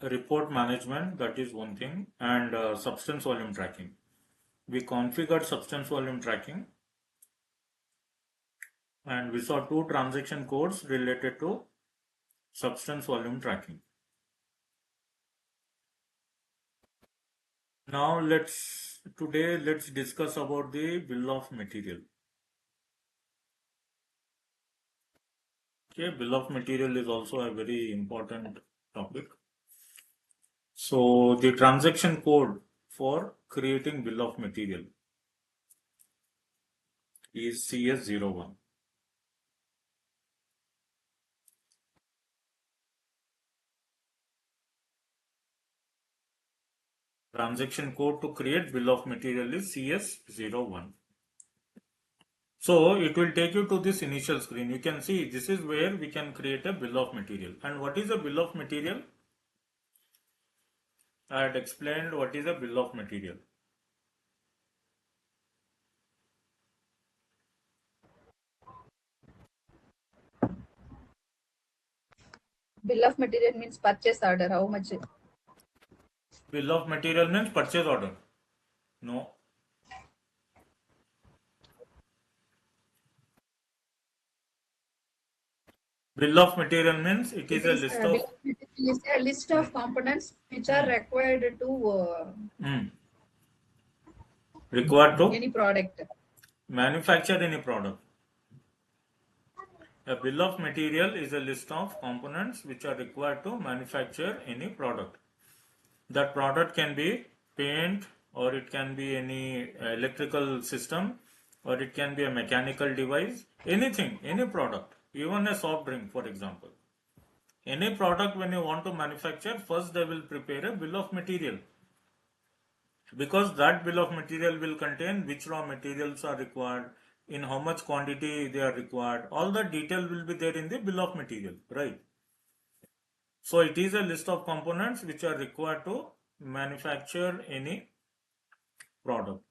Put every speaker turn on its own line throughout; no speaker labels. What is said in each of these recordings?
report management, that is one thing, and substance volume tracking. We configured substance volume tracking, and we saw two transaction codes related to substance volume tracking. Now let's discuss about the bill of material. Okay, bill of material is also a very important topic. So the transaction code for creating bill of material is CS01. Transaction code to create bill of material is CS01. So it will take you to this initial screen. You can see this is where we can create a bill of material. And what is a bill of material? I had explained what is a bill of material.
Bill of material means purchase order. How much?
Bill of material means purchase order. No. Bill of material means it is
It
a
is
list
bill
of
of material is a list of components which are
mm,
required to
mm, required to
any product.
manufacture any product. A bill of material is a list of components which are required to manufacture any product. That product can be paint, or it can be any electrical system, or it can be a mechanical device, anything, any product, even a soft drink, for example. Any product when you want to manufacture, first they will prepare a bill of material, because that bill of material will contain which raw materials are required, in how much quantity they are required. All the detail will be there in the bill of material, right? So it is a list of components which are required to manufacture any product.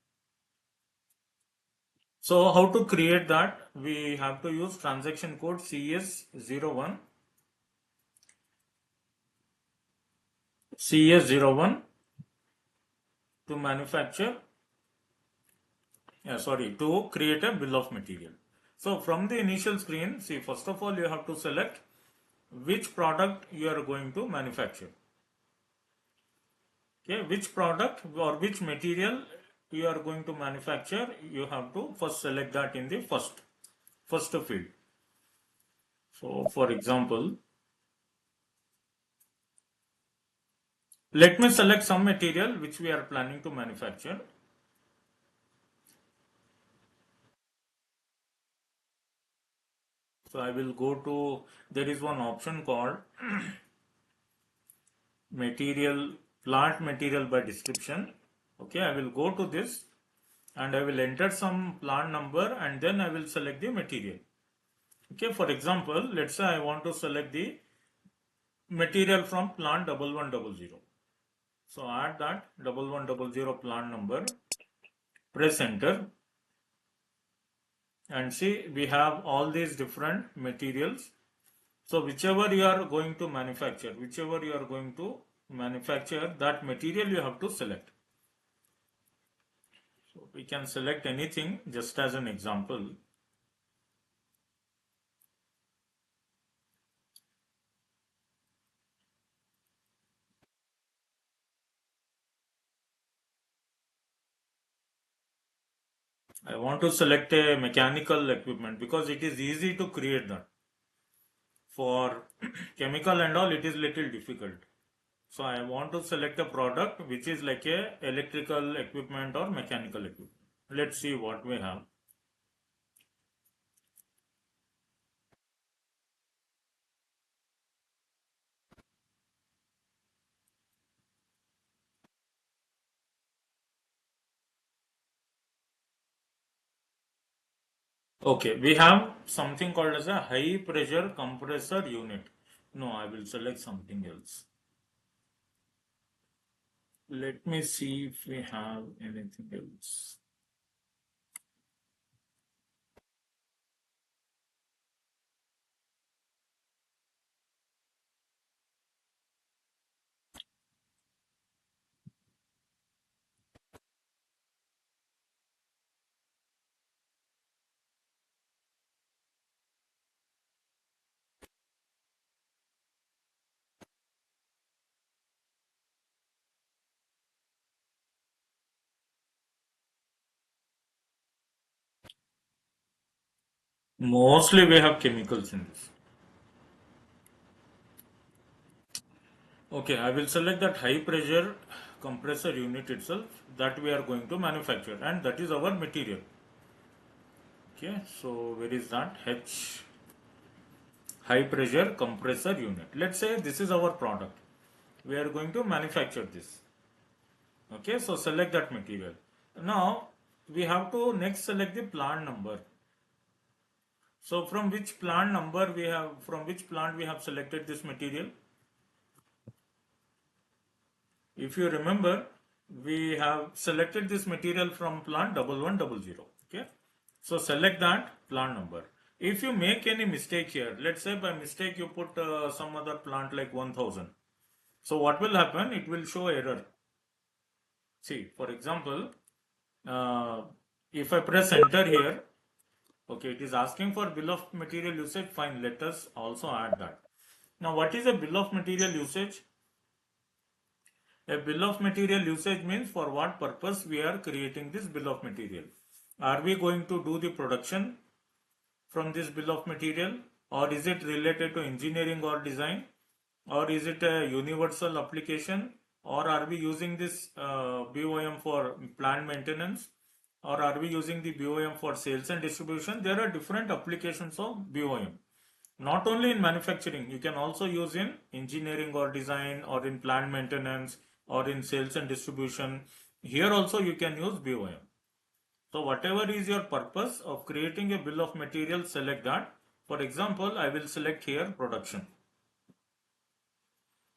So how to create that? We have to use transaction code CS01 CS01 to manufacture, to create a bill of material. So from the initial screen, see, first of all you have to select which product you are going to manufacture. Okay, which product or which material you are going to manufacture, you have to first select that in the first field. So for example, let me select some material which we are planning to manufacture. So I will go to, there is one option called material, plant material by description. Okay, I will go to this and I will enter some plant number and then I will select the material. Okay, for example, let's say I want to select the material from plant 1100. So add that 1100 plant number, press enter, and see we have all these different materials. So whichever you are going to manufacture, that material you have to select. So we can select anything just as an example. I want to select a mechanical equipment because it is easy to create that. For chemical and all, it is little difficult. So I want to select a product which is like a electrical equipment or mechanical equipment. Let's see what we have. Okay, we have something called as a high pressure compressor unit. No, I will select something else. Let me see if we have anything else. Mostly we have chemicals in this. Okay, I will select that high pressure compressor unit itself that we are going to manufacture, and that is our material. Okay, so where is that? H high pressure compressor unit. Let's say this is our product. We are going to manufacture this. Okay, so select that material. Now we have to next select the plant number. So from which plant number we have, from which plant we have selected this material? If you remember, we have selected this material from plant 1100. Okay, so select that plant number. If you make any mistake here, let's say by mistake you put some other plant like 1000. So what will happen? It will show error. See, for example, uh, if I press enter here, okay, it is asking for bill of material usage. Fine, let us also add that. Now, what is a bill of material usage? A bill of material usage means for what purpose we are creating this bill of material. Are we going to do the production from this bill of material, or is it related to engineering or design, or is it a universal application, or are we using this BOM for plant maintenance, or are we using the BOM for sales and distribution? There are different applications of BOM. Not only in manufacturing, you can also use in engineering or design, or in plant maintenance, or in sales and distribution. Here also you can use BOM. So whatever is your purpose of creating a bill of material, select that. For example, I will select here production.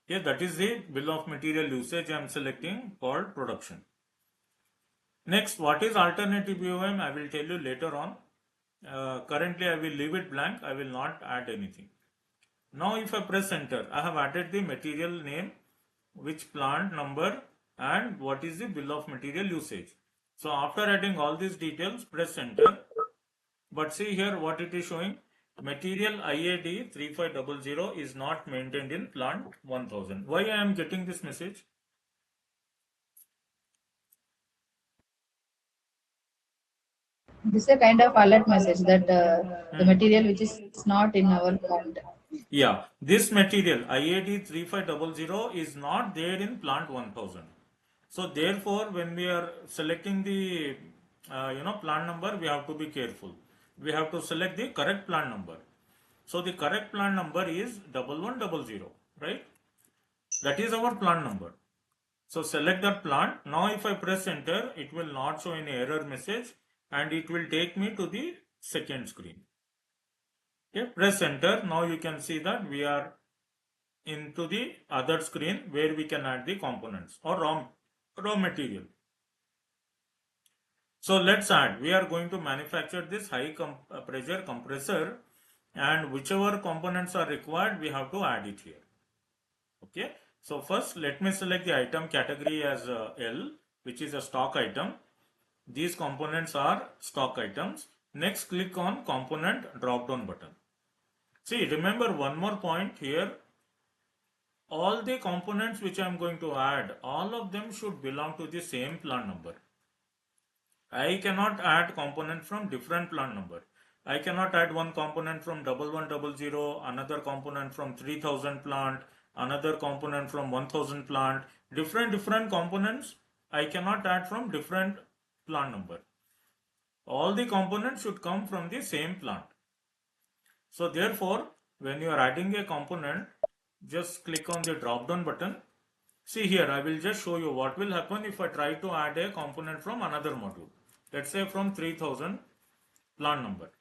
Okay, that is the bill of material usage I am selecting called production. Next, what is alternative BOM? I will tell you later on. Currently, I will leave it blank. I will not add anything. Now, if I press enter, I have added the material name, which plant number, and what is the bill of material usage. So, after adding all these details, press enter. But see here what it is showing. Material IAD 3500 is not maintained in plant 1000. Why I am getting this message?
This is a kind of alert message that the material which is not in our plant.
Yeah, this material IAD 3500 is not there in plant 1000. So therefore, when we are selecting the plant number, we have to be careful. We have to select the correct plant number. So the correct plant number is 1100, right? That is our plant number. So select that plant. Now if I press enter, it will not show any error message, and it will take me to the second screen. Okay, press enter. Now you can see that we are into the other screen where we can add the components or raw material. So let's add. We are going to manufacture this high pressure compressor, and whichever components are required, we have to add it here. Okay. So first, let me select the item category as L, which is a stock item. These components are stock items. Next, click on component drop down button. See, remember one more point here. All the components which I am going to add, all of them should belong to the same plant number. I cannot add component from different plant number. I cannot add one component from 1100, another component from 3000 plant, another component from 1000 plant. Different components I cannot add from different plant number. All the components should come from the same plant. So therefore, when you are adding a component, just click on the drop down button. See here, I will just show you what will happen if I try to add a component from another module. Let's say from 3000 plant number.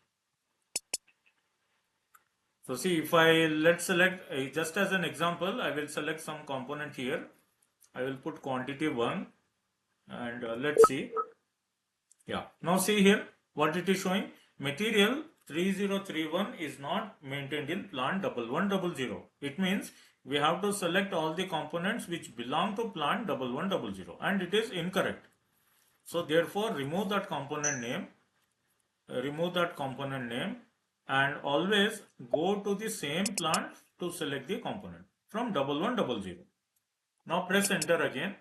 So see, if let's select, just as an example, I will select some component here. I will put quantity 1, and let's see. Yeah, now see here what it is showing. Material 3031 is not maintained in plant 1100. It means we have to select all the components which belong to plant 1100, and it is incorrect. So therefore, remove that component name, and always go to the same plant to select the component from 1100. Now press enter again.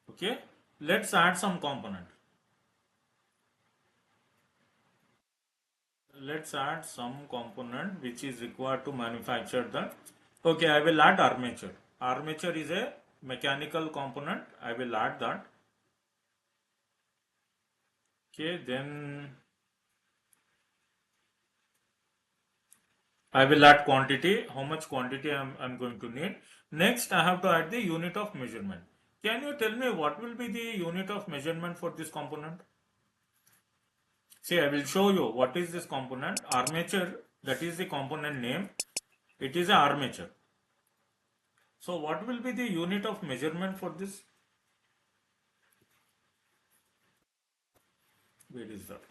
Okay, let's add some component. Let's add some component which is required to manufacture that. Okay, I will add armature. Armature is a mechanical component. I will add that. Okay, then I will add quantity, how much quantity I'm going to need. Next, I have to add the unit of measurement. Can you tell me what will be the unit of measurement for this component? See, I will show you what is this component. Armature, that is the component name. It is a armature. So what will be the unit of measurement for this? Where is that?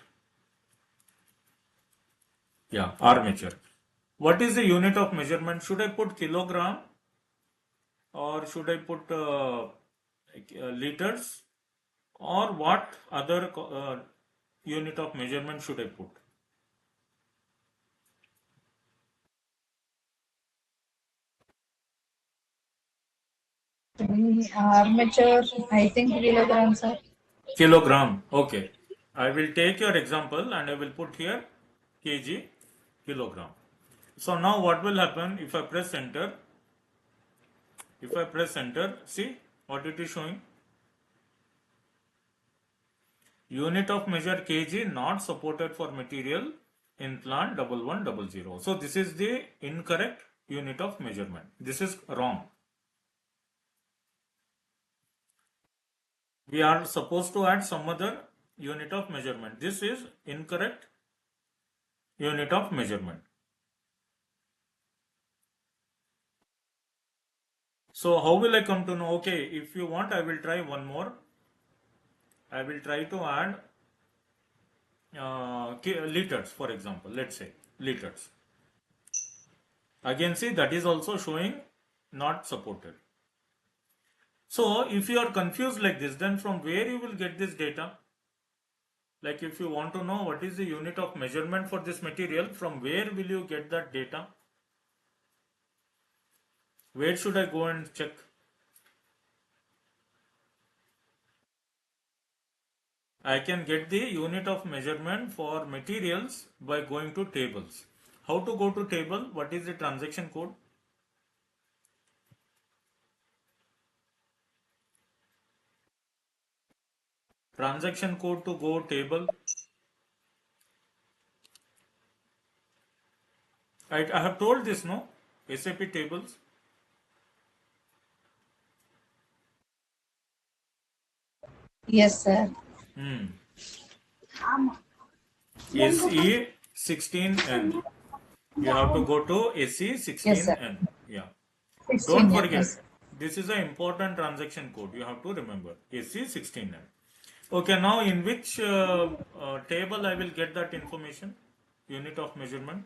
Yeah, armature. What is the unit of measurement? Should I put kilogram or should I put liters, or what other unit of measurement should I put?
Armature, I think kilograms, sir.
Kilogram. Okay. I will take your example and I will put here kg, kilogram. So now what will happen if I press enter? If I press enter, see what it is showing. Unit of measure kg not supported for material in plant 1100. So this is the incorrect unit of measurement. This is wrong. We are supposed to add some other unit of measurement. This is incorrect unit of measurement. So how will I come to know? Okay, if you want, I will try one more. I will try to add liters, for example. Let's say liters. Again, see, that is also showing not supported. So if you are confused like this, then from where you will get this data? Like if you want to know what is the unit of measurement for this material, from where will you get that data? Where should I go and check? I can get the unit of measurement for materials by going to tables. How to go to table? What is the transaction code? Transaction code to go table. I have told this, no? SAP tables.
Yes, sir.
SE 16N. You have to go to SE
Yes, sir.
16N. Yeah.
16,
Don't
yeah,
forget.
yes.
This is an important transaction code. You have to remember. SE 16N. Okay, now in which table I will get that information? Unit of measurement.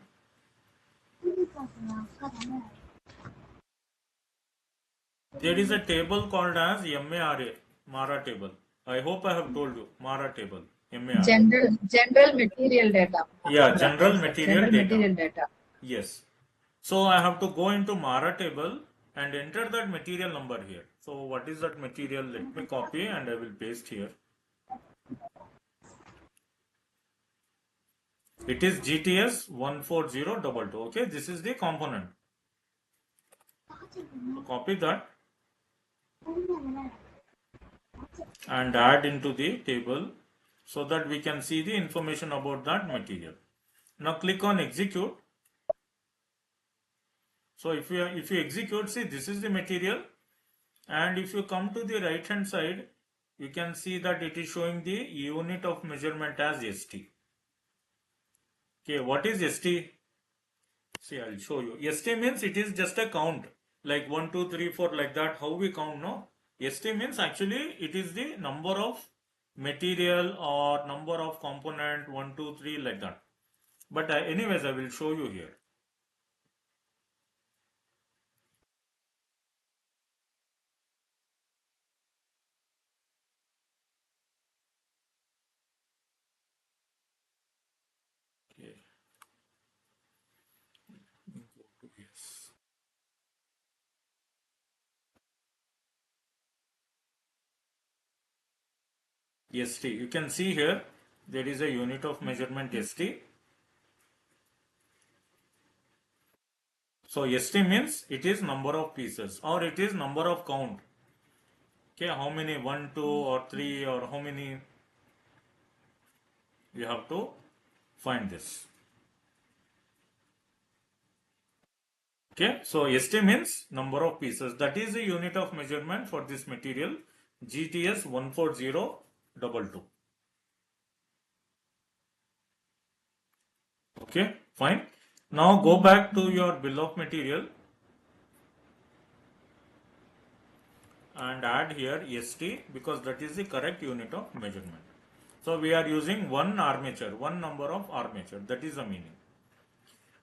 There is a table called as MARA, MARA table. I hope I have told you, MARA table, MARA.
General material data.
Yeah, general
Yes, sir.
material
General
data.
material data.
Yes. So I have to go into MARA table and enter that material number here. So what is that material? Let me copy and I will paste here. It is GTS 14022. Okay, this is the component. So copy that and add into the table so that we can see the information about that material. Now click on execute. So if you execute, see, this is the material, and if you come to the right hand side, you can see that it is showing the unit of measurement as ST. Okay, what is ST? See, I'll show you. ST means it is just a count, like 1, 2, 3, 4, like that. How we count, no? ST means actually it is the number of material or number of component 1, 2, 3, like that. But anyways, I will show you here. Okay. Go to yes. ST. You can see here there is a unit of measurement ST. So ST means it is number of pieces or it is number of count. Okay, how many 1, 2 or 3 or how many you have to find this. Okay, so ST means number of pieces. That is the unit of measurement for this material GTS 14022. Okay, fine. Now go back to your bill of material and add here ST because that is the correct unit of measurement. So we are using one armature, one number of armature. That is the meaning.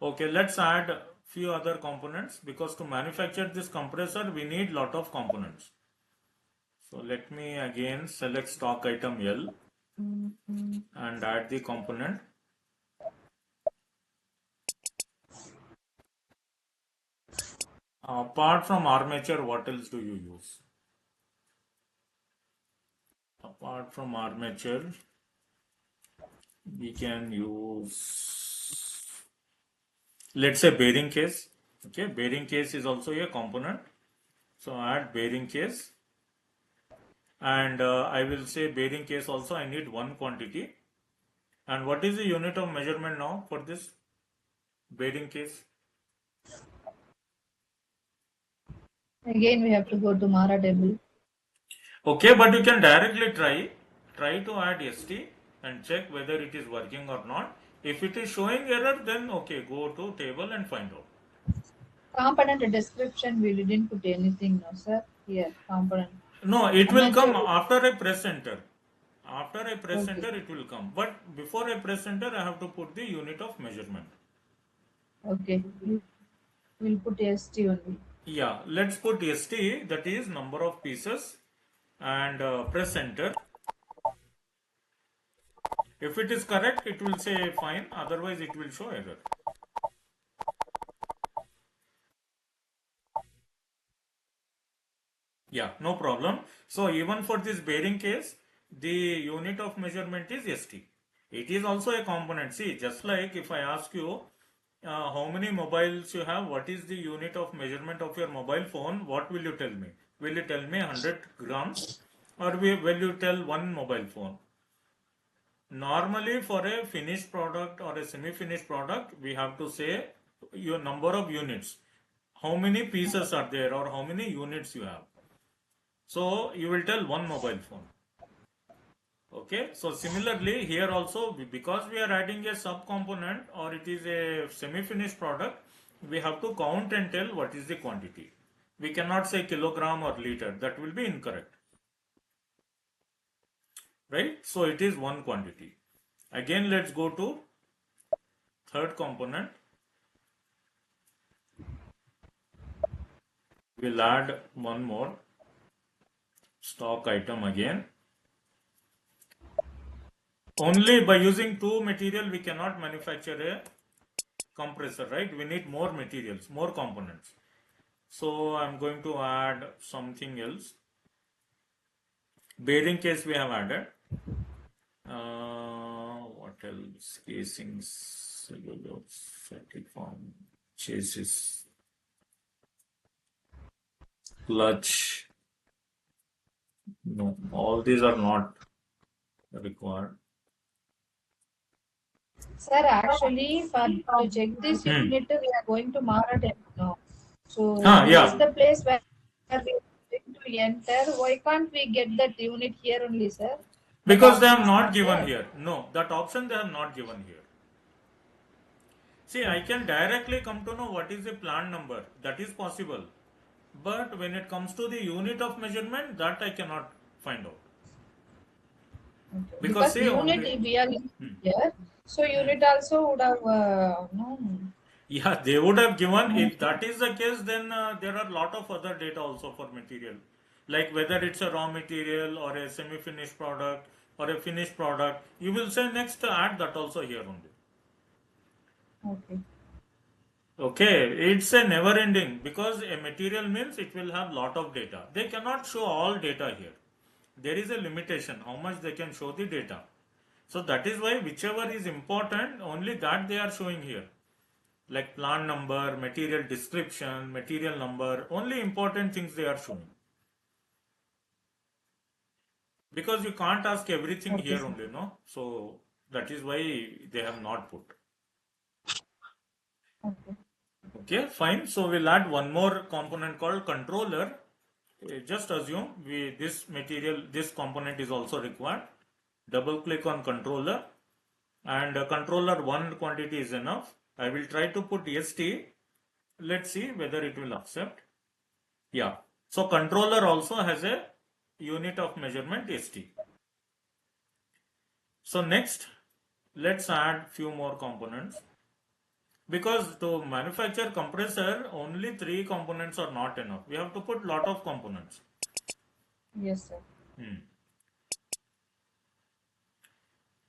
Okay, let's add few other components because to manufacture this compressor we need lot of components. So let me again select stock item L and add the component. Apart from armature, what else do you use? Apart from armature, we can use, let's say, bearing case. Okay, bearing case is also a component. So add bearing case. And I will say bearing case also I need one quantity. And what is the unit of measurement now for this bearing case?
Again, we have to go to Mara table.
Okay, but you can directly try to add ST and check whether it is working or not. If it is showing error, then okay, go to table and find out.
Component description, we didn't put anything, no, sir. Here, component.
No, it will come
Armature.
after I press enter. After I press
Okay.
enter, it will come. But before I press enter, I have to put the unit of measurement.
Okay. We'll put ST only.
Yeah, let's put ST, that is number of pieces, and press enter. If it is correct, it will say fine, otherwise it will show error. Yeah, no problem. So even for this bearing case, the unit of measurement is ST. It is also a component. See, just like if I ask you how many mobiles you have, what is the unit of measurement of your mobile phone, what will you tell me? Will you tell me 100 grams or will you tell one mobile phone? Normally for a finished product or a semi-finished product, we have to say your number of units. How many pieces are there or how many units you have. So you will tell one mobile phone. Okay, so similarly here also because we are adding a sub-component or it is a semi-finished product, we have to count and tell what is the quantity. We cannot say kilogram or liter, that will be incorrect. Right, so it is one quantity. Again, let's go to third component. We'll add one more stock item again. Only by using two material we cannot manufacture a compressor, right? We need more materials, more components. So I'm going to add something else. Bearing case we have added. What else? Casings, cellulose, fatty form, chassis, clutch. No, all these are not required.
Sir, actually, to check this unit, we are going to Mara table now. So this is the place where we are going to enter. Why can't we get that unit here only, sir?
Because they have not given here. No, that option they have not given here. See, I can directly come to know what is the plant number. That is possible. But when it comes to the unit of measurement, that I cannot find out.
Because unit we are here, so unit also would have no.
Yeah, they would have given. If that is the case, then there are a lot of other data also for material, like whether it's a raw material or a semi-finished product or a finished product. You will say next add that also here only.
Okay.
Okay, it's a never ending because a material means it will have lot of data. They cannot show all data here. there is a limitation how much they can show the data. So that is why whichever is important, only that they are showing here. Like plant number, material description, material number, only important things they are showing. Because you can't ask everything
Okay,
here
sir.
only, no? So that is why they have not put.
Okay.
Okay, fine. So we'll add one more component called controller. Just assume this component is also required. Double click on controller, and controller one quantity is enough. I will try to put ST. Let's see whether it will accept. Yeah. So controller also has a unit of measurement ST. So next, let's add few more components. Because to manufacture compressor, only 3 components are not enough. We have to put lot of components.
Yes, sir.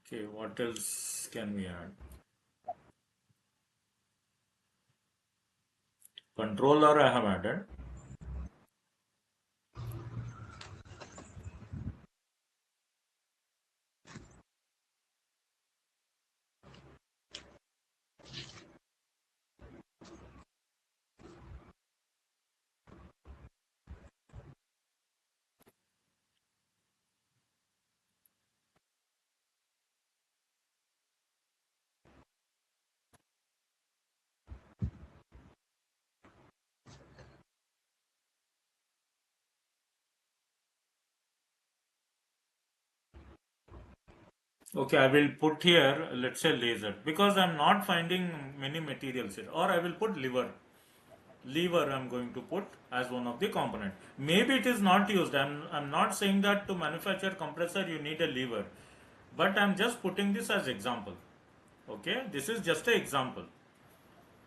Okay, what else can we add? Controller I have added. Okay, I will put here, let's say laser, because I'm not finding many materials here, or I will put lever. Lever I'm going to put as one of the component. Maybe it is not used. I'm not saying that to manufacture compressor you need a lever, but I'm just putting this as example. Okay, this is just an example.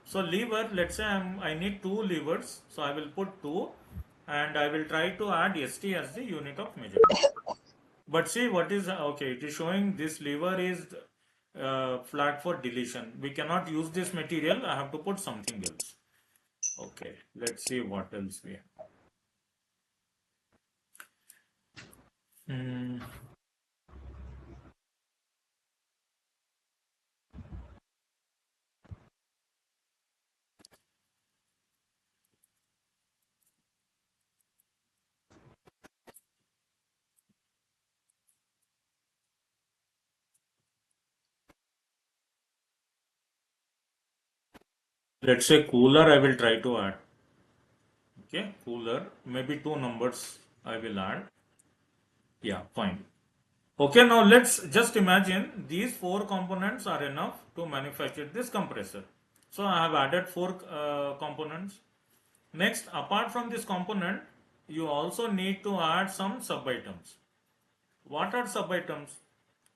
So lever, let's say I need 2 levers, so I will put 2, and I will try to add ST as the unit of measurement. But see what is, okay, it is showing this lever is flag for deletion. We cannot use this material, I have to put something else. Okay, let's see what else we have. Let's say cooler I will try to add. Okay, cooler, maybe 2 numbers I will add. Yeah, fine. Okay, now let's just imagine these 4 components are enough to manufacture this compressor. So I have added 4 components. Next, apart from this component, you also need to add some sub items. What are sub items?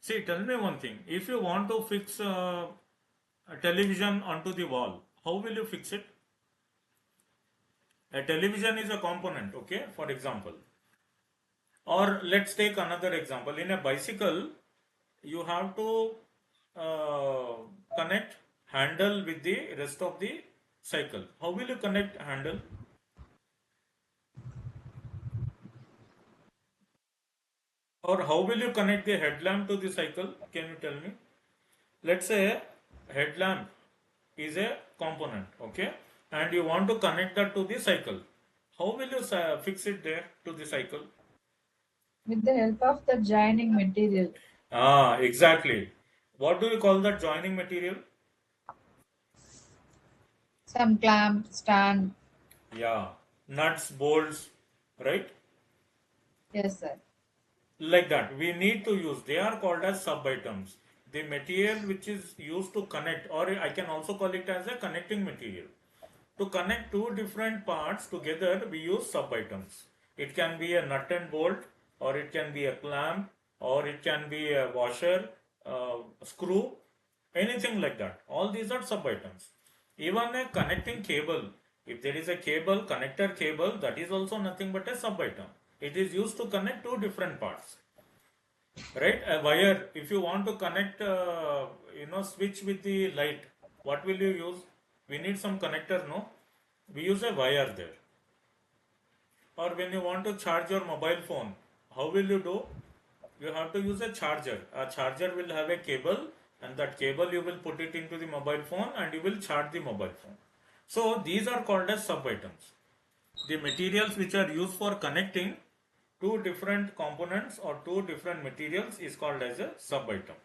See, tell me one thing. If you want to fix a television onto the wall, how will you fix it? A television is a component, okay, for example. Or let's take another example. In a bicycle, you have to uh, connect handle with the rest of the cycle. How will you connect handle? Or how will you connect the headlamp to the cycle? Can you tell me? Let's say headlamp is a component, okay, and you want to connect that to the cycle. How will you fix it there to the cycle?
With the help of the joining material.
Ah, exactly. What do you call that joining material?
Some clamp, stand.
Yeah, nuts, bolts, right?
Yes, sir.
Like that. We need to use, they are called as sub items. The material which is used to connect, or I can also call it as a connecting material. To connect two different parts together, we use sub items. It can be a nut and bolt, or it can be a clamp, or it can be a washer, screw, anything like that. All these are sub items. Even a connecting cable, if there is a cable, connector cable, that is also nothing but a sub item. It is used to connect two different parts. Right? A wire, if you want to connect, switch with the light, what will you use? We need some connector, no? We use a wire there. Or when you want to charge your mobile phone, how will you do? You have to use a charger. A charger will have a cable, and that cable you will put it into the mobile phone and you will charge the mobile phone. So these are called as sub items. The materials which are used for connecting two different components or two different materials is called as a sub item.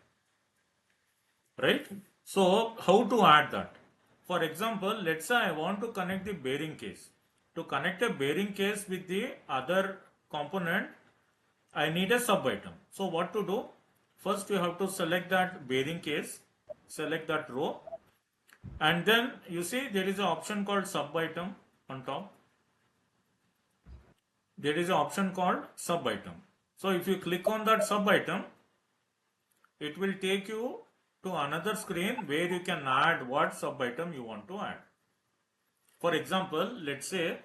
Right? So how to add that? For example, let's say I want to connect the bearing case. To connect a bearing case with the other component, I need a sub item. So what to do? First you have to select that bearing case, select that row, and then you see there is an option called sub item on top. There is an option called sub item. So if you click on that sub item, it will take you to another screen where you can add what sub item you want to add. For example, let's say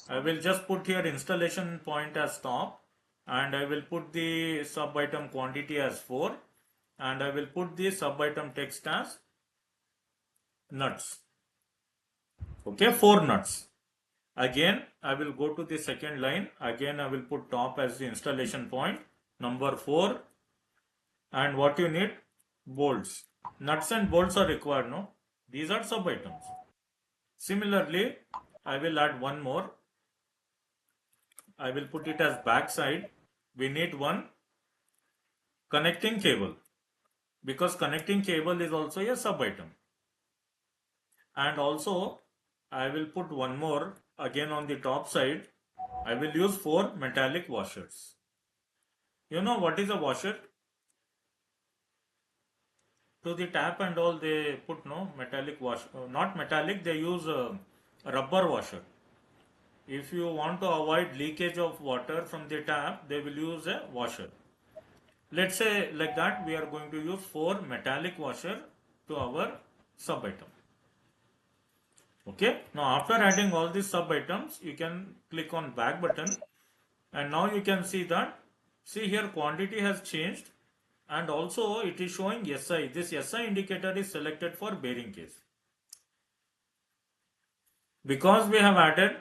I will just put here installation point as top, and I will put the sub item quantity as 4, and I will put the sub item text as nuts. Okay, 4 nuts. Again, I will go to the second line. Again, I will put top as the installation point, number 4, and what you need? Bolts. Nuts and bolts are required, no? These are sub items. Similarly, I will add one more. I will put it as backside. We need one connecting cable, because connecting cable is also a sub item. And also I will put one more again on the top side. I will use 4 metallic washers. You know what is a washer? To the tap and all they put no metallic wash, not metallic, they use a rubber washer. If you want to avoid leakage of water from the tap, they will use a washer. Let's say like that we are going to use 4 metallic washer to our sub item. Okay, now after adding all these sub items, you can click on back button, and now you can see that, see here quantity has changed, and also it is showing SI. This SI indicator is selected for bearing case. Because we have added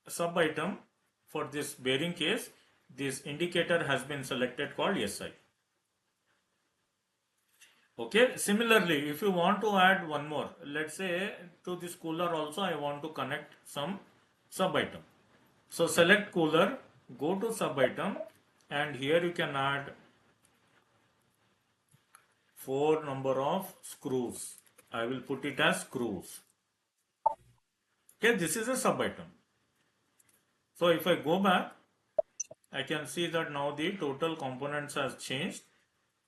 sub item for this bearing case, this indicator has been selected called SI. Okay, similarly, if you want to add one more, let's say to this cooler also I want to connect some sub item. So select cooler, go to sub item, and here you can add 4 number of screws. I will put it as screws. Okay, this is a sub item. So if I go back, I can see that now the total components has changed,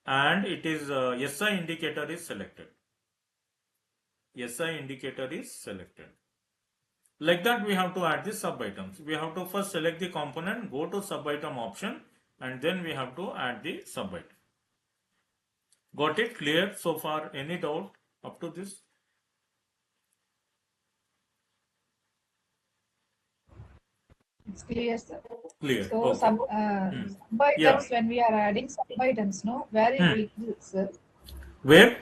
and it is SI indicator is selected. SI indicator is selected. Like that we have to add the sub items. We have to first select the component, go to sub item option, and then we have to add the sub item. Got it? Clear so far? Any doubt up to this?
It's clear, sir.
Clear.
So
Okay.
sub items,
Yeah.
when we are adding sub items, no, where you click this, sir?
Where?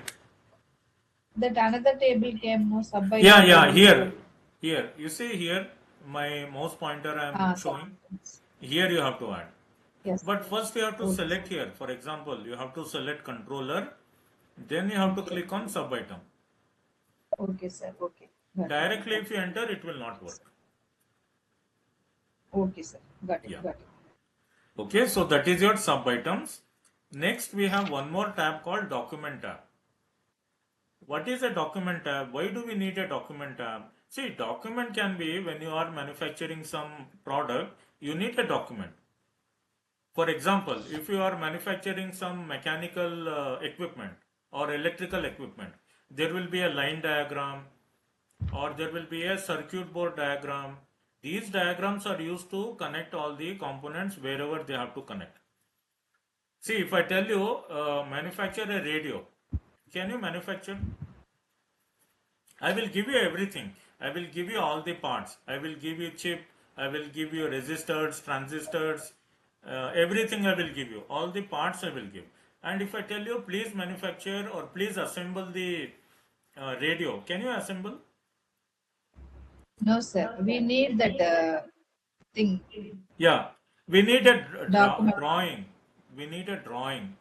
That another table came, no, sub item.
Yeah, here. Here. You see here, my mouse pointer I am showing. Here you have to add.
Yes.
But first you have to select here. For example, you have to select controller. Then you have to click on sub item.
Okay, sir. Okay.
Directly if you enter, it will not work.
Okay, sir. Got it.
Yeah.
Got it.
Okay, so that is your sub items. Next, we have one more tab called document tab. What is a document tab? Why do we need a document tab? See, document can be when you are manufacturing some product, you need a document. For example, if you are manufacturing some mechanical equipment or electrical equipment, there will be a line diagram or there will be a circuit board diagram. These diagrams are used to connect all the components wherever they have to connect. See, if I tell you manufacture a radio, can you manufacture? I will give you everything. I will give you all the parts. I will give you chip. I will give you resistors, transistors, everything I will give you. All the parts I will give. And if I tell you please manufacture or please assemble the radio, can you assemble?
No, sir. We need that thing.
Yeah. We need a
Document.
drawing. We need a drawing,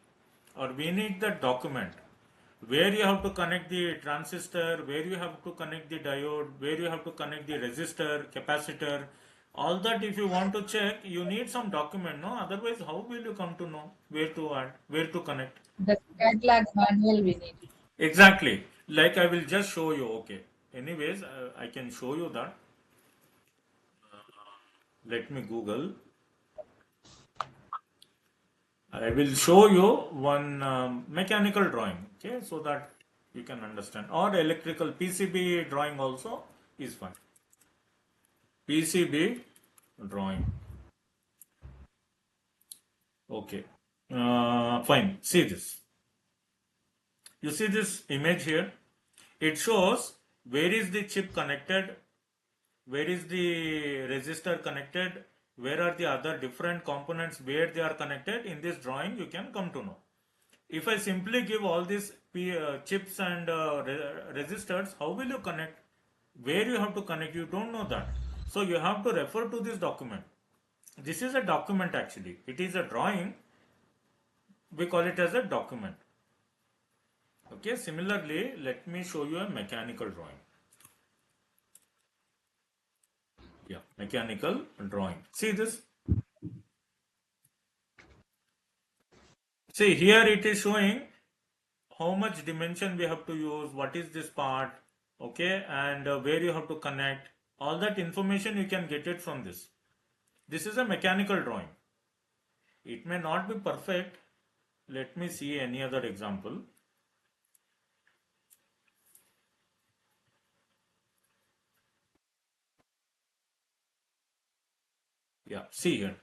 or we need the document where you have to connect the transistor, where you have to connect the diode, where you have to connect the resistor, capacitor. All that, if you want to check, you need some document, no? Otherwise, how will you come to know where to add, where to connect?
The catalog manual we need.
Exactly. Like I will just show you. Okay. Anyways, I can show you that. Let me Google. I will show you one mechanical drawing, okay, so that you can understand. Or electrical PCB drawing also is fine. PCB drawing. Okay. Fine. See this. You see this image here? It shows where is the chip connected, where is the resistor connected, where are the other different components where they are connected. In this drawing you can come to know. If I simply give all these chips and resistors, how will you connect? Where you have to connect, you don't know that. So you have to refer to this document. This is a document actually. It is a drawing. We call it as a document. Okay, similarly, let me show you a mechanical drawing. Yeah, mechanical drawing. See this? See, here it is showing how much dimension we have to use, what is this part, okay, and where you have to connect. All that information you can get it from this. This is a mechanical drawing. It may not be perfect. Let me see any other example. Yeah, see here.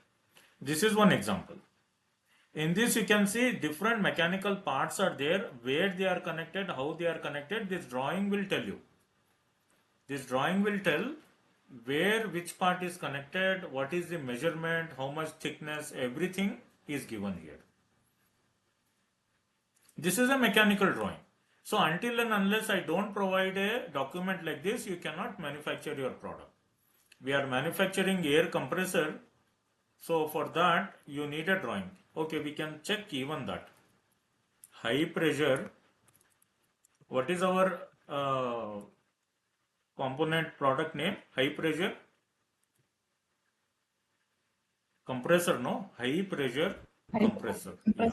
This is one example. In this you can see different mechanical parts are there, where they are connected, how they are connected. This drawing will tell you. This drawing will tell where which part is connected, what is the measurement, how much thickness, everything is given here. This is a mechanical drawing. So until and unless I don't provide a document like this, you cannot manufacture your product. We are manufacturing air compressor. So for that you need a drawing. Okay, we can check even that. High pressure. What is our component product name? High pressure compressor, no? High pressure compressor. Yeah.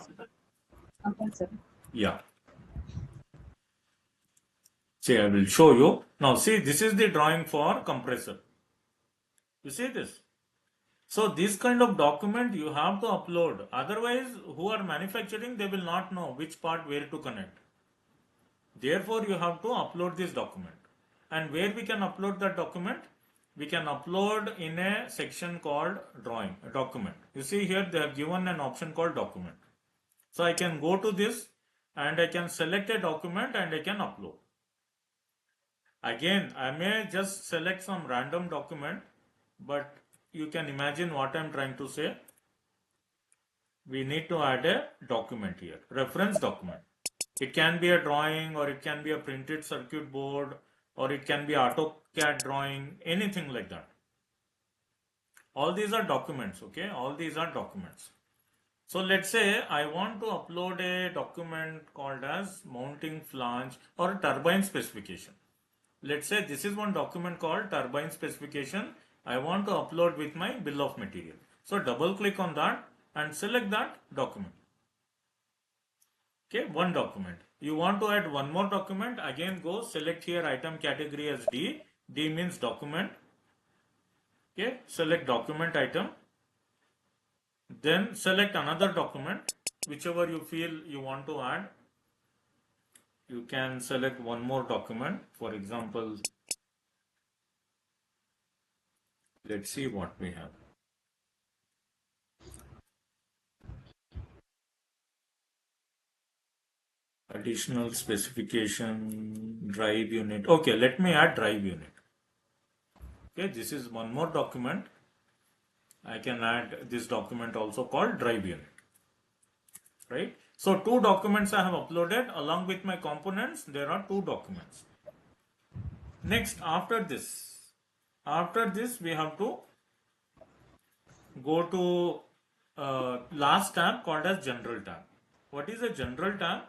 Yeah. See, I will show you. Now see, this is the drawing for compressor. You see this? So this kind of document you have to upload. Otherwise, who are manufacturing, they will not know which part where to connect. Therefore, you have to upload this document. And where we can upload that document? We can upload in a section called drawing, a document. You see here, they have given an option called document. So I can go to this and I can select a document and I can upload. Again, I may just select some random document, but you can imagine what I am trying to say. We need to add a document here, reference document. It can be a drawing, or it can be a printed circuit board, or it can be AutoCAD drawing, anything like that. All these are documents, okay? All these are documents. So let's say I want to upload a document called as mounting flange or turbine specification. Let's say this is one document called turbine specification. I want to upload with my bill of material. So double click on that and select that document. Okay, one document. You want to add one more document, again go select here item category as D. D means document. Okay, select document item. Then select another document, whichever you feel you want to add. You can select one more document. For example, let's see what we have. Additional specification, drive unit. Okay, let me add drive unit. Okay, this is one more document. I can add this document also called drive unit. Right? So two documents I have uploaded along with my components. There are two documents. Next, after this we have to go to last tab called as general tab. What is a general tab?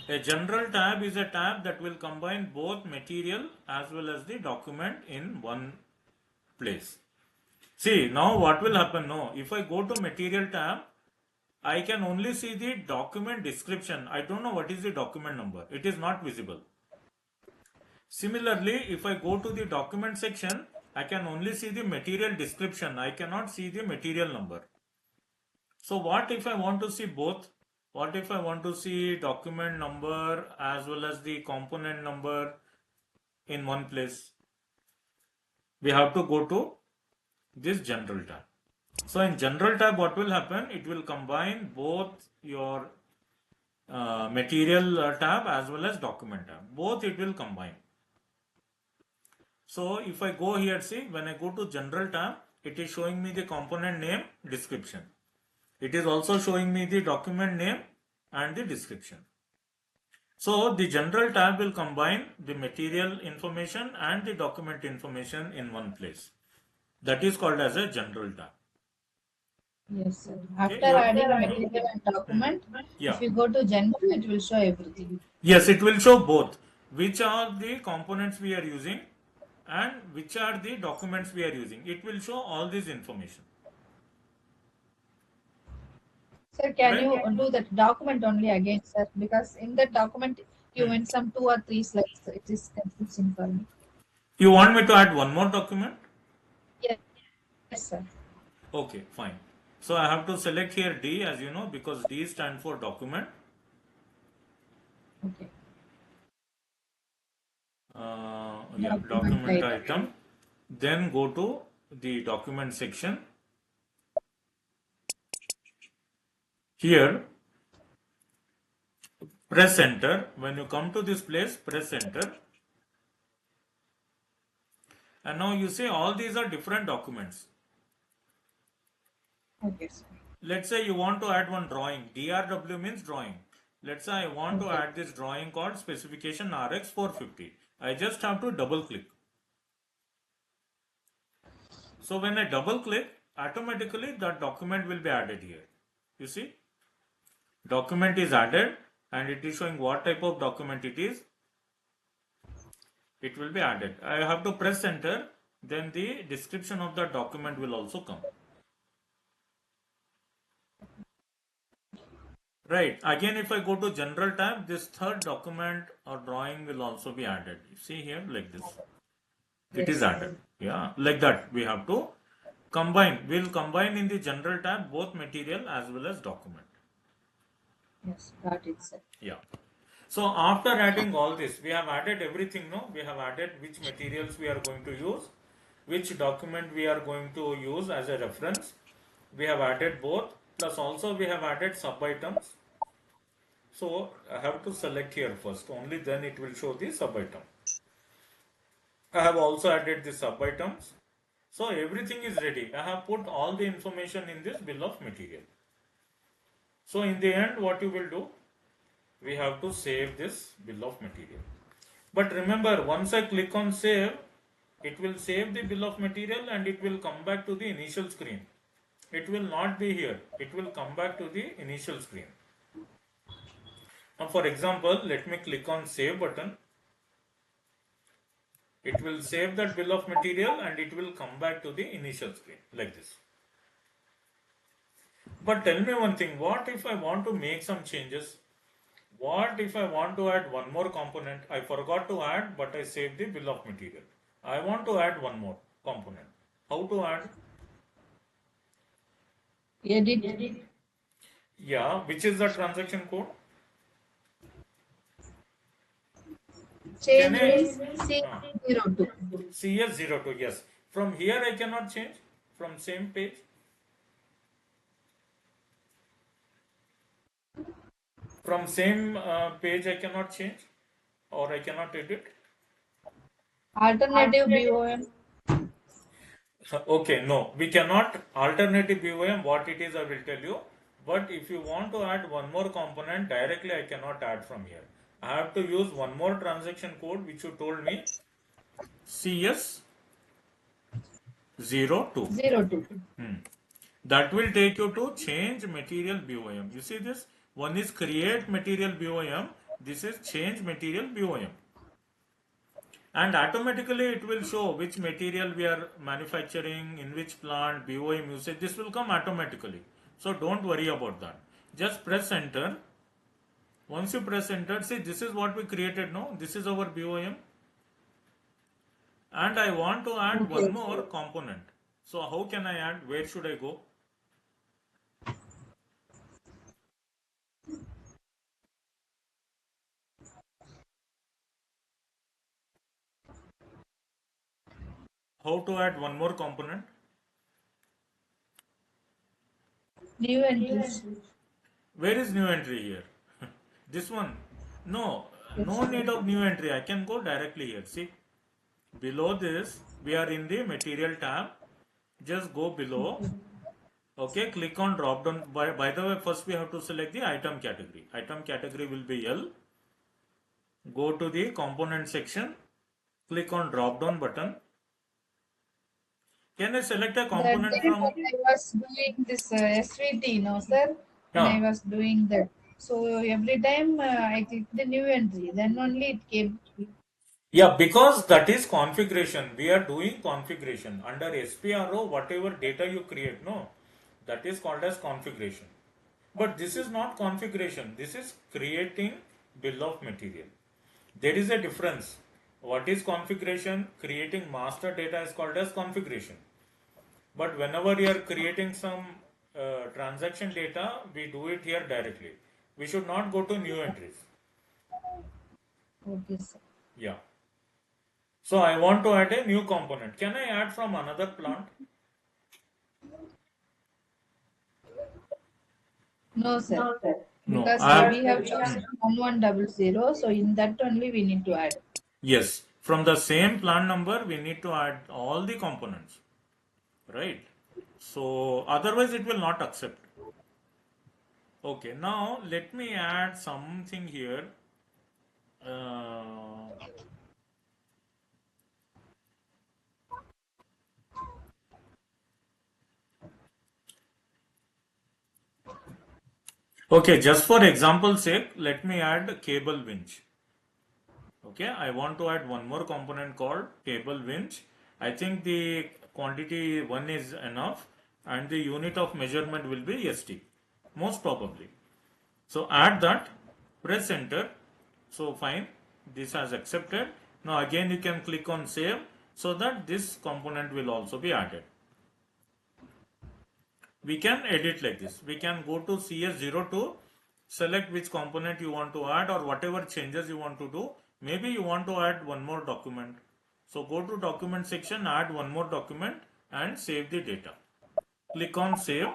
A general tab is a tab that will combine both material as well as the document in one place. See, now what will happen now? If I go to material tab, I can only see the document description. I don't know what is the document number. It is not visible. Similarly, if I go to the document section, I can only see the material description. I cannot see the material number. So what if I want to see both? What if I want to see document number as well as the component number in one place? We have to go to this general tab. So in general tab, what will happen? It will combine both your material tab as well as document tab. Both it will combine. So if I go here, see, when I go to general tab, it is showing me the component name, description. It is also showing me the document name and the description. So the general tab will combine the material information and the document information in one place. That is called as a general tab.
Yes, sir. After adding material and document, if you go to general, it will show everything.
Yes, it will show both. Which are the components we are using and which are the documents we are using. It will show all this information.
Sir, can you do that document only again, sir? Because in that document, you went some 2 or 3 slides. It is confusing for me.
You want me to add one more document?
Yes, yes, sir.
Okay, fine. So I have to select here D, as you know, because D stands for document.
Okay.
Yeah, document item. Then go to the document section. Here, press enter. When you come to this place, press enter. And now you see all these are different documents.
Okay, sir.
Let's say you want to add one drawing. DRW means drawing. Let's say I want to add this drawing called Specification RX 450. I just have to double click. So when I double click, automatically that document will be added here. You see, document is added and it is showing what type of document it is. It will be added. I have to press enter, then the description of the document will also come. Right. Again, if I go to general tab, this third document or drawing will also be added. You see here like this. It is added. Yeah, like that. We have to combine. We'll combine in the general tab both material as well as document.
Yes, got it, sir.
Yeah. So after adding all this, we have added everything, no? We have added which materials we are going to use, which document we are going to use as a reference. We have added both, plus also we have added sub-items. So I have to select here first, only then it will show the sub-item. I have also added the sub-items. So everything is ready. I have put all the information in this bill of material. So in the end, what you will do? We have to save this bill of material. But remember, once I click on save, it will save the bill of material and it will come back to the initial screen. It will not be here. It will come back to the initial screen. Now for example, let me click on save button. It will save that bill of material and it will come back to the initial screen like this. But tell me one thing, what if I want to make some changes? What if I want to add one more component? I forgot to add, but I saved the bill of material. I want to add one more component. How to add?
Edit.
Yeah, which is the transaction code?
Change means CS02.
CS02, yes. From here I cannot change, from same page. From same page I cannot change or I cannot edit.
Alternative BOM.
Okay, no, we cannot. Alternative BOM, what it is I will tell you. But if you want to add one more component, directly I cannot add from here. I have to use one more transaction code which you told me, CS 02.
02.
That will take you to change material BOM. You see this? One is create material BOM. This is change material BOM. And automatically it will show which material we are manufacturing, in which plant, BOM usage. This will come automatically. So don't worry about that. Just press enter. Once you press enter, see this is what we created now. This is our BOM. And I want to add one more component. So how can I add? Where should I go? How to add one more component?
New entries.
Where is new entry here? This one. No, no need of new entry. I can go directly here. See, below this, we are in the material tab. Just go below. Okay, click on drop down. By the way, first we have to select the item category. Item category will be L. Go to the component section. Click on drop down button. Can I select a component
That day
from?
when I was doing this SVT, no sir, when I was doing that. So every time I click the new entry, then only it came.
Yeah, because that is configuration. We are doing configuration. Under SPRO, whatever data you create, no, that is called as configuration. But this is not configuration. This is creating bill of material. There is a difference. What is configuration? Creating master data is called as configuration. But whenever you are creating some transaction data, we do it here directly. We should not go to new entries.
Okay, sir.
Yeah. So I want to add a new component. Can I add from another plant?
No, sir.
No.
Because we have chosen 1100, so in that only we need to add.
Yes. From the same plant number, we need to add all the components. Right? So otherwise it will not accept. Okay. Now let me add something here. Okay, just for example's sake, let me add cable winch. Okay, I want to add one more component called cable winch. I think the quantity 1 is enough and the unit of measurement will be ST, most probably. So add that, press enter. So fine, this has accepted. Now again you can click on save so that this component will also be added. We can edit like this. We can go to CS02, select which component you want to add or whatever changes you want to do. Maybe you want to add one more document. So go to document section, add one more document and save the data. Click on save.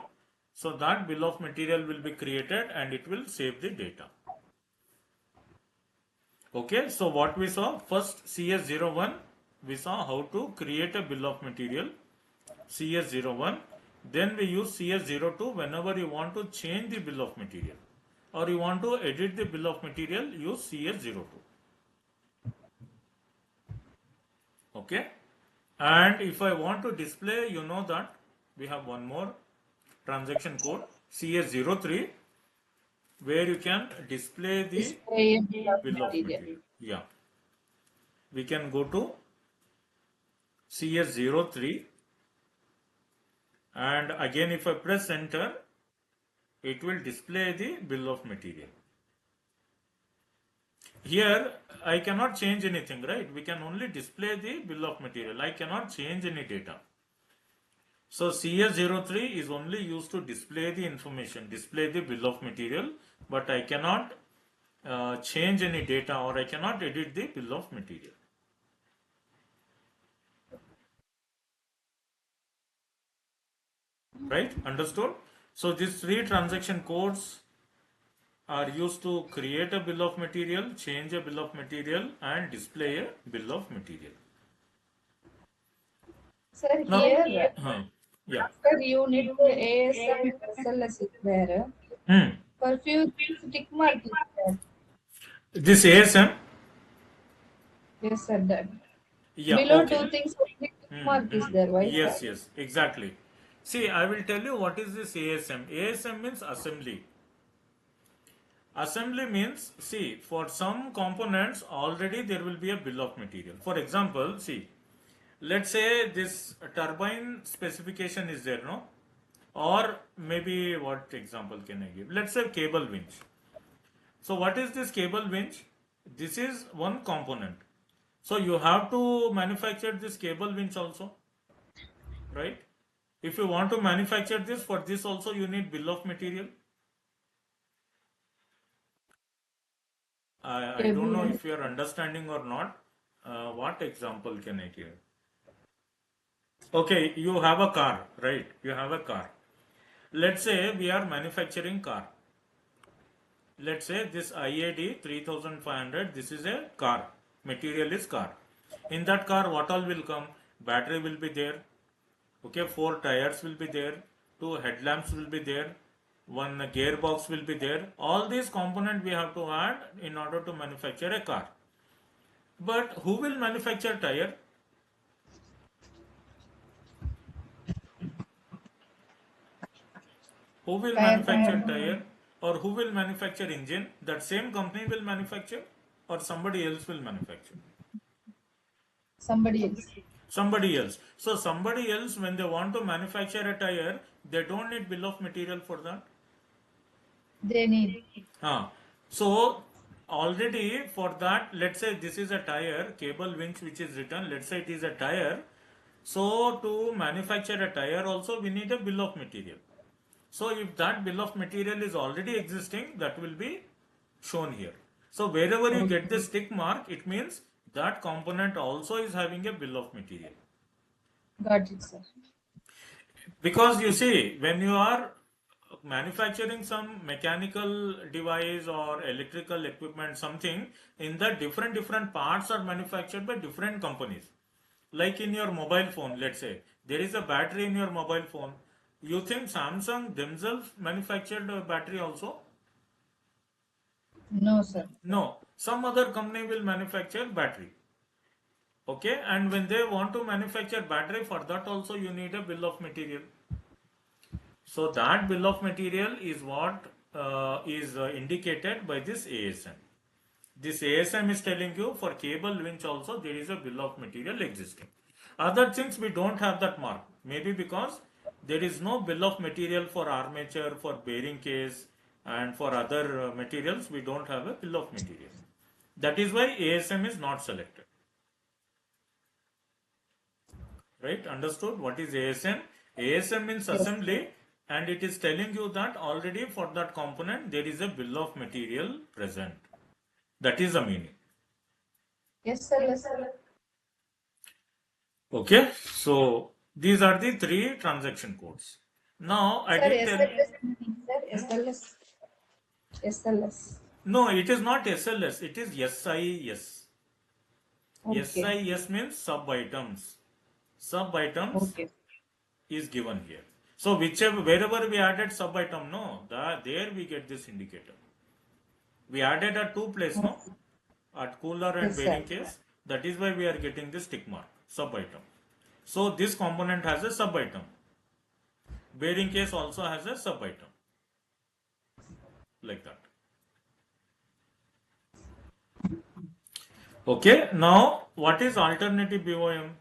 So that bill of material will be created and it will save the data. Okay, so what we saw, first CS01, we saw how to create a bill of material. CS01. Then we use CS02 whenever you want to change the bill of material or you want to edit the bill of material, use CS02. Okay. And if I want to display, you know that we have one more transaction code CS03 where you can display the bill of material. Yeah. We can go to CS03 and again if I press enter, it will display the bill of material. Here I cannot change anything, right? We can only display the bill of material. I cannot change any data. So CS03 is only used to display the information, display the bill of material, but I cannot change any data or I cannot edit the bill of material. Right? Understood? So these three transaction codes are used to create a bill of material, change a bill of material and display a bill of material.
Sir, here,
yeah.
after unit ASM SLS is there, for few tick mark is there.
This ASM?
Yes, sir, that.
Yeah,
Below
okay.
two things, Mark is there. Why, sir?
Yes, exactly. See, I will tell you what is this ASM. ASM means assembly. Assembly means, see, for some components already there will be a bill of material. For example, see, let's say this turbine specification is there, no? Or maybe what example can I give? Let's say cable winch. So what is this cable winch? This is one component. So you have to manufacture this cable winch also, right? If you want to manufacture this, for this also you need bill of material. I don't know
Cable.
if you are understanding or not. What example can I give? Okay, you have a car, right? You have a car. Let's say we are manufacturing car. Let's say this IAD 3500, this is a car. Material is car. In that car, what all will come? Battery will be there. Okay, 4 tires will be there. 2 headlamps will be there. One gearbox will be there. All these components we have to add in order to manufacture a car. But who will manufacture tire? Who will
Tire
manufacture
company.
tire? Or who will manufacture engine? That same company will manufacture, or somebody else will manufacture?
Somebody else.
Somebody else. So somebody else, when they want to manufacture a tire, they don't need bill of material for that.
They need.
So already for that, let's say this is a tire, cable winch which is written, let's say it is a tire. So to manufacture a tire also we need a bill of material. So if that bill of material is already existing, that will be shown here. So wherever you get
Okay.
this tick mark, it means that component also is having a bill of material.
Got it, sir.
Because you see, when you are manufacturing some mechanical device or electrical equipment, something, in the different parts are manufactured by different companies. Like in your mobile phone, let's say there is a battery in your mobile phone. You think Samsung themselves manufactured a battery also?
No, sir.
No, some other company will manufacture battery. Okay, and when they want to manufacture battery, for that also you need a bill of material. So that bill of material is what is indicated by this ASM. This ASM is telling you for cable winch also there is a bill of material existing. Other things we don't have that mark. Maybe because there is no bill of material for armature, for bearing case, and for other materials we don't have a bill of material. That is why ASM is not selected. Right? Understood? What is ASM? ASM means
Yes.
assembly, and it is telling you that already for that component there is a bill of material present. That is the meaning.
Yes, sir. Yes.
Okay, so these are the 3 transaction codes. Now I
Sir,
did tell.
SLS meaning, sir. SLS. SLS.
No, it is not SLS, it is SIS.
Okay.
SIS means sub items. Sub items
Okay.
is given here. So whichever wherever we added sub item, no, there we get this indicator. We added at 2 places, no?
Okay.
At cooler and
Yes, sir.
bearing case. That is why we are getting this tick mark, sub item. So this component has a sub item. Bearing case also has a sub item. Like that. Okay, now what is alternative BOM?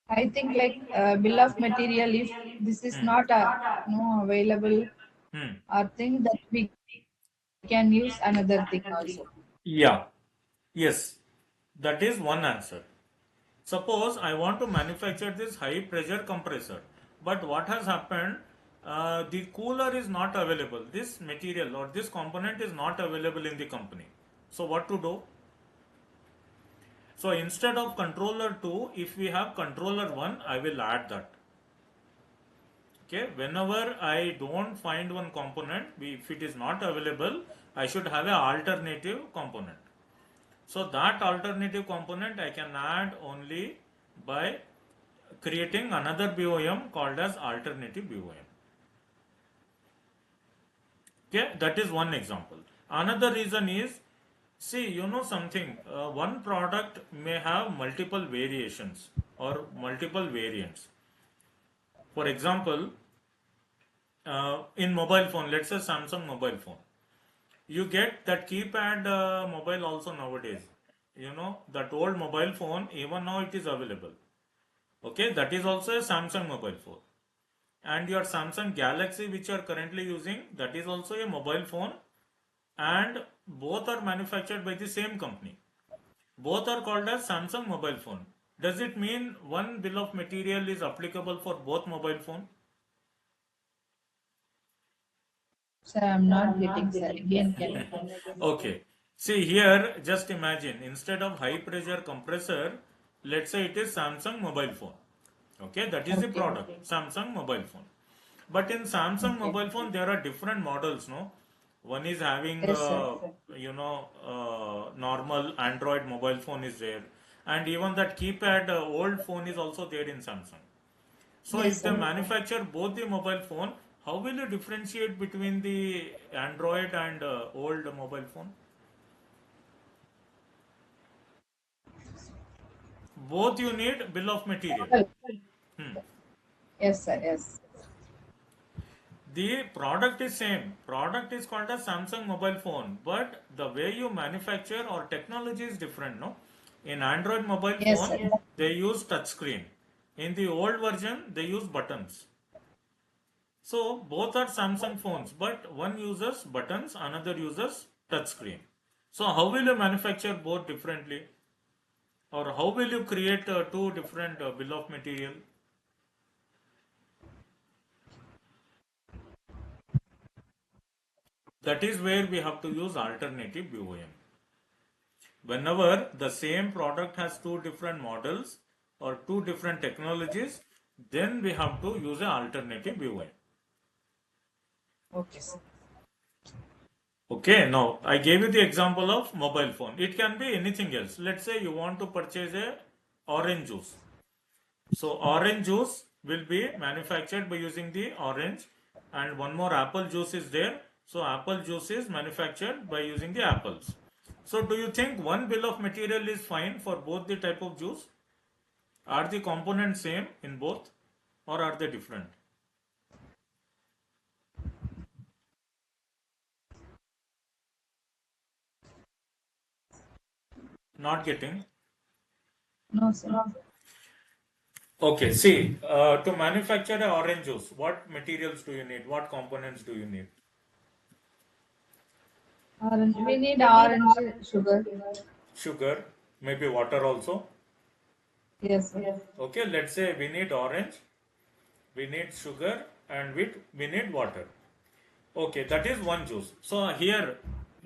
I think like bill of material, if this is not no available
Hmm.
or thing, that we can use another thing also.
Yeah, yes, that is one answer. Suppose I want to manufacture this high pressure compressor, but what has happened? The cooler is not available. This material or this component is not available in the company. So what to do? So instead of controller 2, if we have controller 1, I will add that. Okay, whenever I don't find one component, if it is not available, I should have an alternative component. So that alternative component I can add only by creating another BOM called as alternative BOM. Okay, that is one example. Another reason is, See, you know something, one product may have multiple variations or multiple variants. For example, in mobile phone, let's say Samsung mobile phone, you get that keypad mobile also nowadays. You know, that old mobile phone, even now it is available. Okay, that is also a Samsung mobile phone. And your Samsung Galaxy, which you are currently using, that is also a mobile phone, and both are manufactured by the same company. Both are called as Samsung mobile phone. Does it mean one bill of material is applicable for both mobile phone?
Sir, I'm not getting, sir. Again, can you please?
Okay. See here, just imagine instead of high pressure compressor, let's say it is Samsung mobile phone. Okay, that is the
Okay.
product, Samsung mobile phone. But in Samsung
Okay.
mobile phone, there are different models, no? One is having,
Yes, sir.
normal Android mobile phone is there, and even that keypad old phone is also there in Samsung. So
Yes,
if they
sir.
manufacture both the mobile phone, how will you differentiate between the Android and old mobile phone? Both you need bill of material.
Well,
Hmm.
yes, sir. Yes.
The product is same. Product is called as Samsung mobile phone, but the way you manufacture or technology is different, no? In Android mobile
Yes,
phone,
sir.
they use touch screen. In the old version, they use buttons. So both are Samsung phones, but one uses buttons, another uses touch screen. So how will you manufacture both differently? Or how will you create two different bill of material? That is where we have to use alternative BOM. Whenever the same product has two different models or two different technologies, then we have to use an alternative BOM.
Okay, sir.
Okay, now I gave you the example of mobile phone. It can be anything else. Let's say you want to purchase a orange juice. So orange juice will be manufactured by using the orange, and one more apple juice is there. So apple juice is manufactured by using the apples. So do you think one bill of material is fine for both the type of juice? Are the components same in both or are they different? Not getting.
No, sir.
Okay, see, to manufacture a orange juice, what materials do you need? What components do you need?
Orange. We need orange sugar.
Sugar, maybe water also.
Yes, sir.
Okay, let's say we need orange, we need sugar, and we need water. Okay, that is one juice. So here,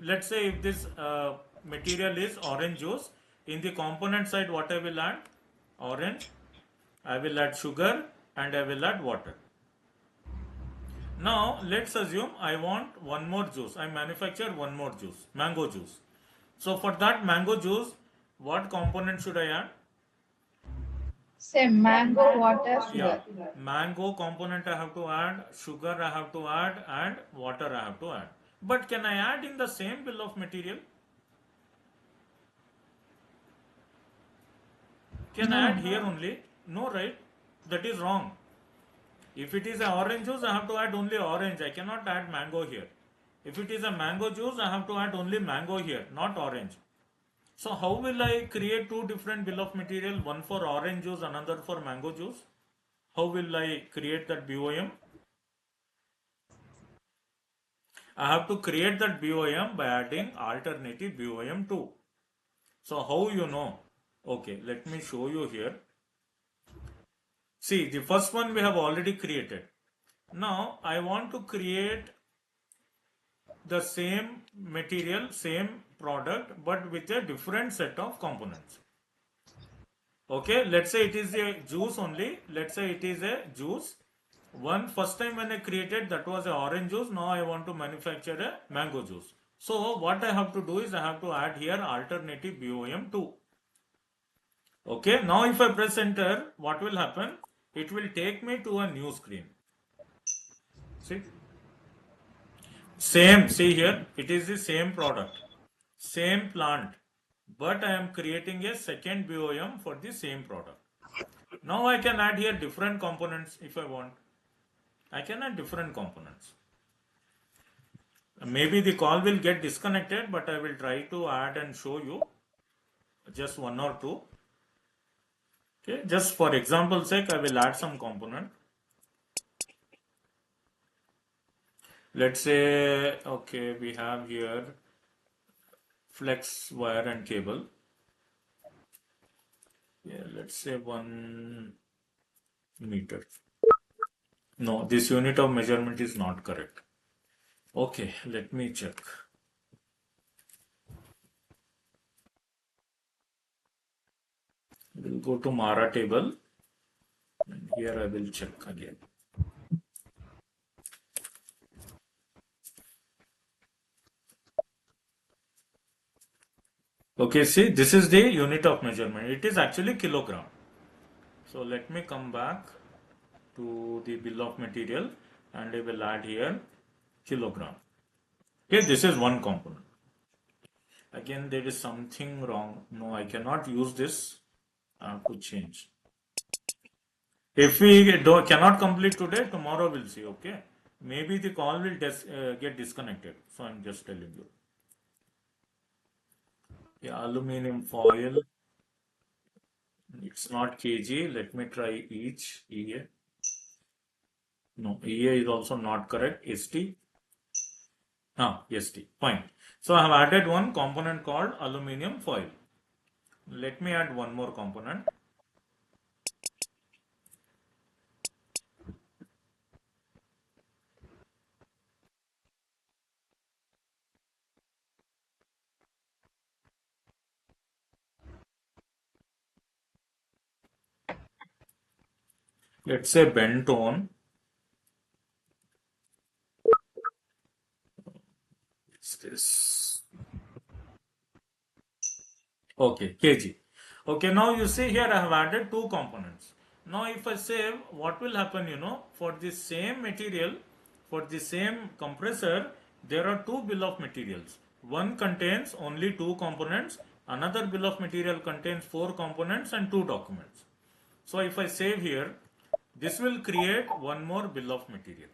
let's say if this material is orange juice, in the component side, what I will add? Orange, I will add sugar, and I will add water. Now let's assume I want one more juice. I manufacture one more juice, mango juice. So for that mango juice, what component should I add?
Same mango, water,
Yeah,
sugar.
mango component I have to add, sugar I have to add, and water I have to add. But can I add in the same bill of material? Can I add
No.
here only? No, right? That is wrong. If it is a orange juice, I have to add only orange. I cannot add mango here. If it is a mango juice, I have to add only mango here, not orange. So how will I create two different bill of material, one for orange juice, another for mango juice? How will I create that BOM? I have to create that BOM by adding alternative BOM too. So how you know? Okay, let me show you here. See, the first one we have already created. Now I want to create the same material, same product, but with a different set of components. Okay, let's say it is a juice only. Let's say it is a juice. One first time when I created that was a orange juice. Now I want to manufacture a mango juice. So what I have to do is I have to add here alternative BOM 2. Okay, now if I press enter, what will happen? It will take me to a new screen. See? Same, see here, it is the same product. same plant, but I am creating a second BOM for the same product. Now I can add here different components if I want. I can add different components. Maybe the call will get disconnected, but I will try to add and show you just one or two. Okay, just for example's sake, I will add some component. Let's say, okay, we have here flex wire and cable. Yeah, let's say 1 meter. No, this unit of measurement is not correct. Okay, let me check. We'll go to Mara table, and here I will check again. Okay, see, this is the unit of measurement. It is actually kilogram. So let me come back to the bill of material and I will add here kilogram. Okay, this is one component. Again, there is something wrong. No, I cannot use this. I have to change. If we cannot complete today, tomorrow we'll see. Okay, maybe the call will get disconnected. So I'm just telling you. Yeah, aluminum foil. It's not kg. Let me try each. EA. No, EA is also not correct. ST. ST. Fine. So I have added one component called aluminum foil. Let me add one more component. Let's say bentone. It's this. Okay, kg. Okay, now you see here I have added two components. Now if I save, what will happen, for the same material, for the same compressor, there are two bill of materials. One contains only two components, another bill of material contains four components and two documents. So if I save here, this will create one more bill of material.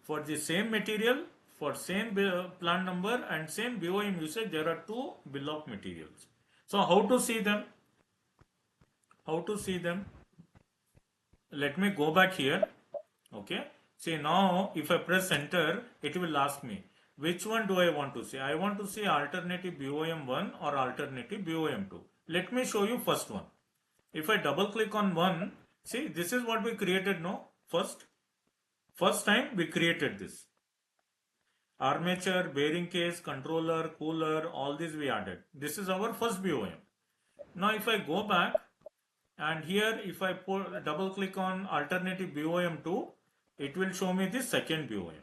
For the same material, for same plant number and same BOM usage, there are two bill of materials. So how to see them? How to see them? Let me go back here. Okay. See, now if I press enter, it will ask me which one do I want to see. I want to see alternative BOM1 or alternative BOM2. Let me show you first one. If I double click on one, see, this is what we created now. First time we created this. Armature, bearing case, controller, cooler, all these we added. This is our first BOM. Now if I go back and here if I double click on alternative BOM2, it will show me the second BOM.